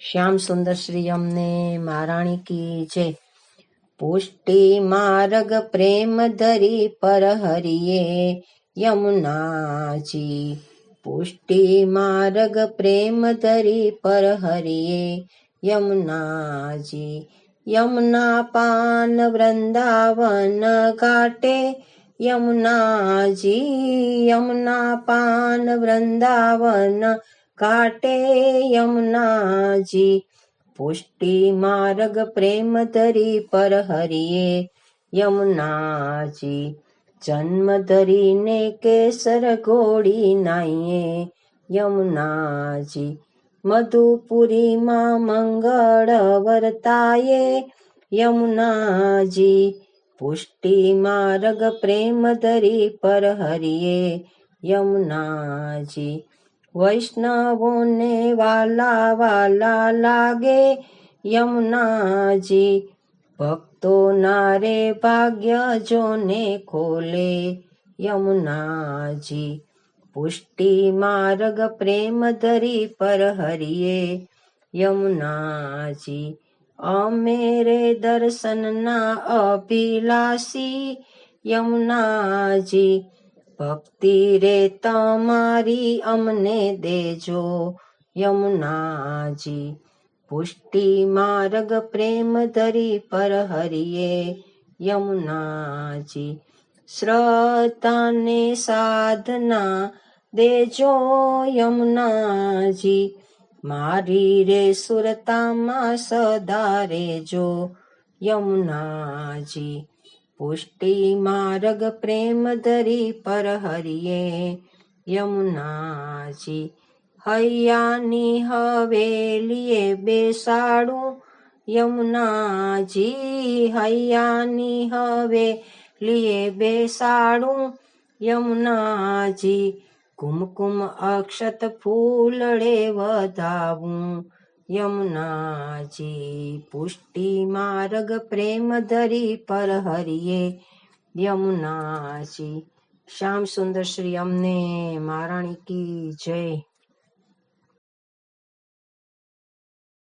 શ્યામ સુંદર શ્રી અમને મહારાણી કી જય। પુષ્ટિ માર્ગ પ્રેમ ધરી પર હરિયે યમુનાજી। પુષ્ટિ માર્ગ પ્રેમ ધરી પર હરિયે યમુનાજી। યમુના પાન વૃંદાવન ઘાટે યમુનાજી। યમુના પાન વૃંદાવન ઘાટે યમુનાજી। પુષ્ટિ માર્ગ પ્રેમ ધરી પર હરિયે યમુનાજી। જન્મ ધરીને કેસર ઘોડી નાઈએ યમુનાજી। મધુપુરીમાં મંગળ વર્તાયે યમુનાજી। પુષ્ટિ માર્ગ પ્રેમ ધરી પર હરિયે યમુનાજી। વૈષ્ણવોને વાલા વાલા લાગે યમુનાજી। ભક્તો નારે ભાગ્ય જોને ખોલે યમુનાજી। પુષ્ટિ માર્ગ પ્રેમ ધરી પર હરિયે યમુનાજી। અમે રે દર્શનના અભિલાષી યમુનાજી। ભક્તિ રે તમારી અમને દેજો યમુનાજી। પુષ્ટિ માર્ગ પ્રેમ ધરી પર હરિયે યમુનાજી। શ્રદ્ધાને સાધના દેજો યમુનાજી। મારી રે સુરતામાં સદા રેજો યમુનાજી। પુષ્ટિ માર્ગ પ્રેમ ધરી પર હરિયે યમુનાજી। હૈયાની હવેલીએ બેસાડું યમુનાજી। હૈયાની હવેલીએ બેસાડું યમુનાજી। કુમકુમ અક્ષત ફૂલડે વધાવું યમુનાજી। પુષ્ટિ માર્ગ પ્રેમ ધરી પર હરિયે યમુનાજી। શ્યામ સુંદર શ્રી અમને મહારાણી કી જય।